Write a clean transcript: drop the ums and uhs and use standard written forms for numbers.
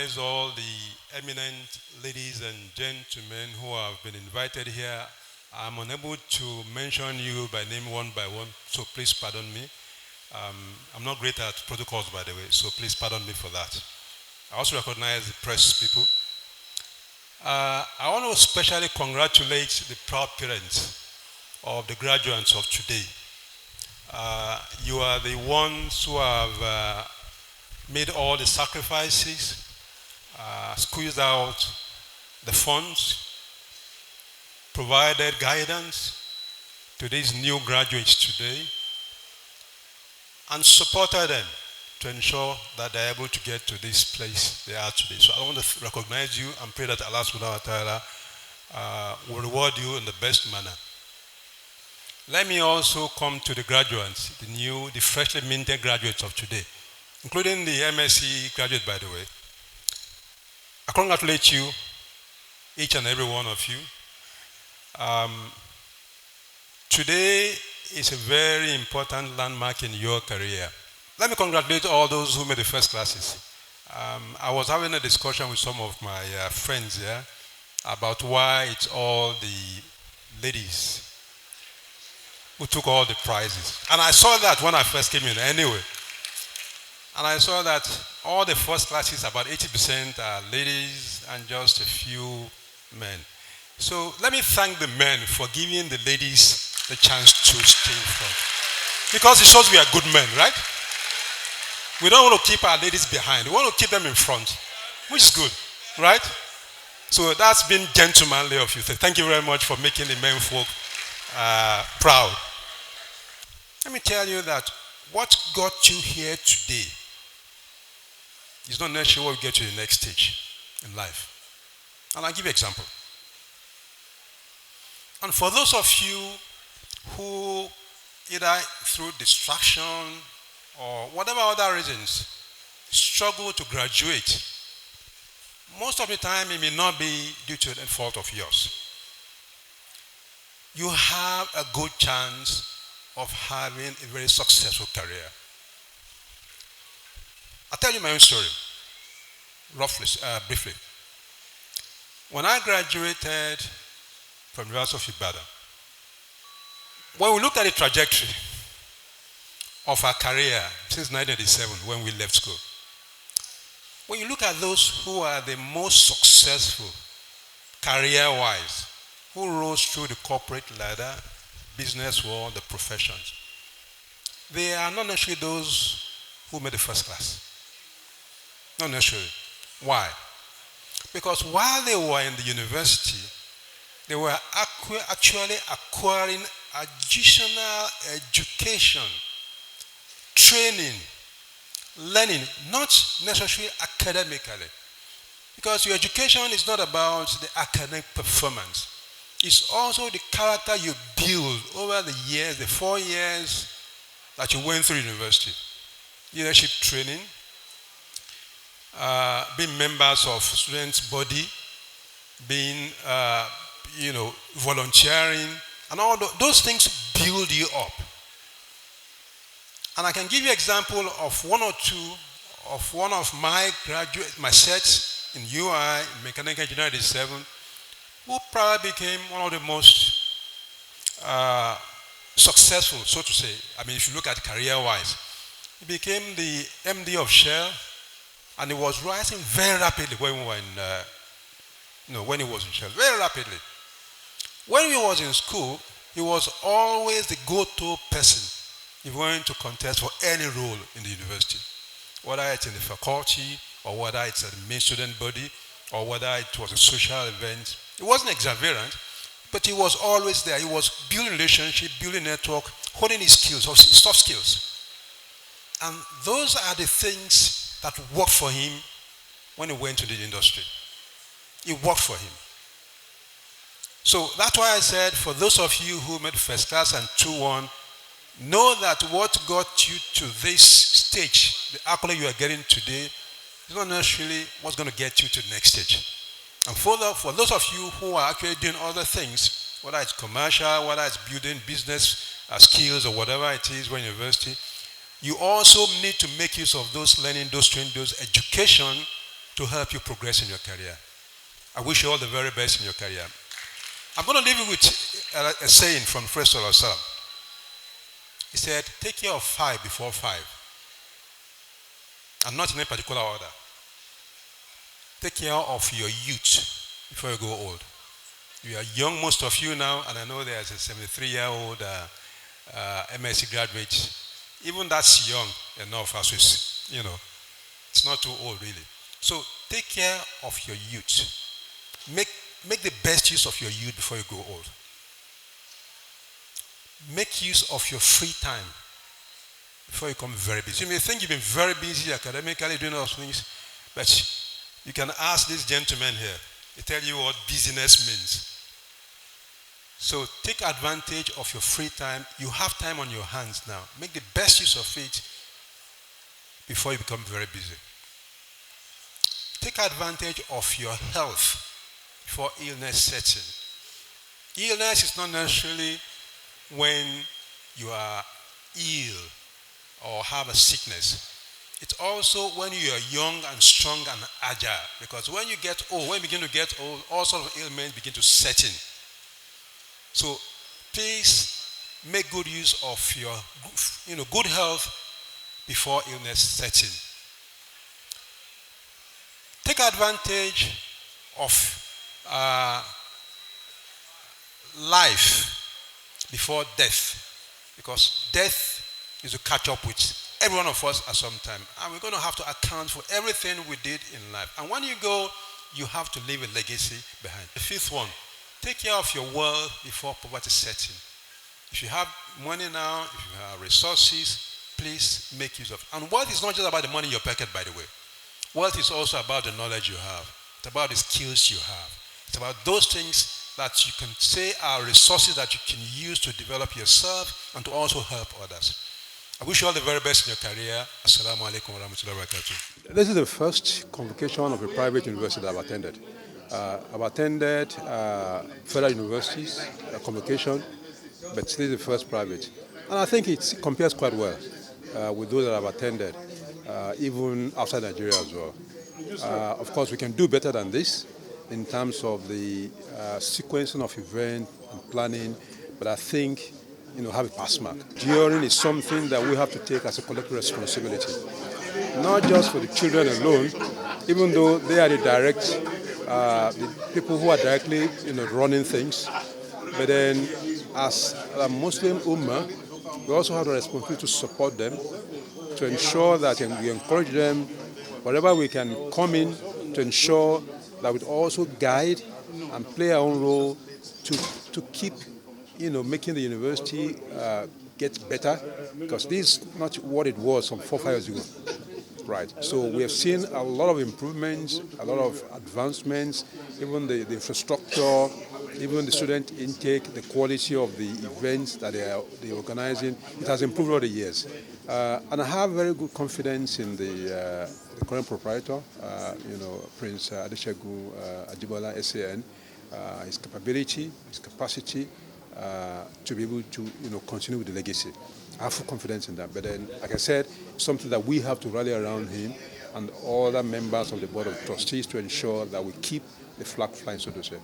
recognize all the eminent ladies and gentlemen who have been invited here. I'm unable to mention you by one, so please pardon me. I'm not great at protocols, by the way, so please pardon me for that. I also recognize the press people. I want to especially congratulate the proud parents of the graduates of today. You are the ones who have made all the sacrifices, squeezed out the funds, provided guidance to these new graduates today, and supported them to ensure that they're able to get to this place they are today. So I want to recognize you and pray that Allah subhanahu wa ta'ala will reward you in the best manner. Let me also come to the graduates, the freshly minted graduates of today, including the MSc graduate, by the way. I congratulate you, each and every one of you. Today is a very important landmark in your career. Let me congratulate all those who made the first classes. I was having a discussion with some of my friends here about why it's all the ladies who took all the prizes. And I saw that when I first came in anyway. And I saw that all the first classes, about 80% are ladies and just a few men. So let me thank the men for giving the ladies the chance to stay in front. Because it shows we are good men, right? We don't want to keep our ladies behind. We want to keep them in front, which is good, right? So that's been gentlemanly of you. Thank you very much for making the men folk proud. Let me tell you that what got you here today is not necessarily what will get you to the next stage in life. And I'll give you an example. And for those of you who either through distraction or whatever other reasons struggle to graduate, most of the time it may not be due to any fault of yours. You have a good chance of having a very successful career. I'll tell you my own story, briefly. When I graduated from the University of Ibadan, when we look at the trajectory of our career since 1987 when we left school, when you look at those who are the most successful career-wise, who rose through the corporate ladder, business world, the professions, they are not necessarily those who made the first class. Not necessarily. Why? Because while they were in the university, they were actually acquiring additional education, training, learning, not necessarily academically. Because your education is not about the academic performance. It's also the character you build over the years, the 4 years that you went through university. Leadership training, being members of students' body, being, volunteering, and all those things build you up. And I can give you an example of one or two of one of my sets in UI, Mechanical Engineering 87, who probably became one of the most successful, so to say. I mean, if you look at career-wise, he became the MD of Shell, and he was rising very rapidly when we were when he was in Shell, very rapidly. When he was in school, he was always the go-to person if you wanted to contest for any role in the university, whether it's in the faculty, or whether it's a main student body, or whether it was a social event. It wasn't exuberant, but he was always there. He was building relationship, building network, holding his skills, his soft skills. And those are the things that worked for him when he went to the industry. It worked for him. So that's why I said, for those of you who made first class and 2-1, know that what got you to this stage, the accolade you are getting today, is not necessarily what's going to get you to the next stage. And for those of you who are actually doing other things, whether it's commercial, whether it's building business skills or whatever it is when university, you also need to make use of those learning, those training, those education to help you progress in your career. I wish you all the very best in your career. I'm going to leave you with a saying from First Salam. He said, take care of 5 before 5. And not in any particular order. Take care of your youth before you go old. You are young, most of you now, and I know there's a 73-year-old MSc graduate. Even that's young enough, as we, it's not too old really. So take care of your youth. Make the best use of your youth before you grow old. Make use of your free time before you become very busy. You may think you've been very busy academically doing all those things, but you can ask this gentleman here. He tell you what busyness means. So take advantage of your free time. You have time on your hands now. Make the best use of it before you become very busy. Take advantage of your health before illness sets in. Illness is not necessarily when you are ill or have a sickness. It's also when you are young and strong and agile. Because when you get old, when you begin to get old, all sorts of ailments begin to set in. So please make good use of your good health before illness sets in. Take advantage of life before death, because death is to catch up with every one of us at some time, and we're going to have to account for everything we did in life. And when you go, you have to leave a legacy behind. The 5th one, take care of your wealth before poverty sets in. If you have money now, if you have resources, please make use of it. And wealth is not just about the money in your pocket, by the way. Wealth is also about the knowledge you have. It's about the skills you have. It's about those things that you can say are resources that you can use to develop yourself and to also help others. I wish you all the very best in your career. Assalamu alaikum wa rahmatullahi wa barakatuh. This is the first convocation of a private university that I've attended. I've attended federal universities, convocation, but this is the first private. And I think it compares quite well with those that I've attended, even outside Nigeria as well. Of course, we can do better than this in terms of the sequencing of event and planning, but I think have a pass mark. During is something that we have to take as a collective responsibility, not just for the children alone, even though they are the people who are directly running things, but then as a Muslim Ummah, we also have the responsibility to support them, to ensure that we encourage them wherever we can come in, to ensure that we also guide and play our own role to keep making the university get better, because this is not what it was some 4 or 5 years ago. Right. So we have seen a lot of improvements, a lot of advancements, even the infrastructure, even the student intake, the quality of the events that they're organizing. It has improved over the years. And I have very good confidence in the current proprietor, Prince Adeshegun Adibola SAN, his capability, his capacity to be able to continue with the legacy. I have full confidence in that. But then, like I said, something that we have to rally around him and all the members of the Board of Trustees to ensure that we keep the flag flying, so to say.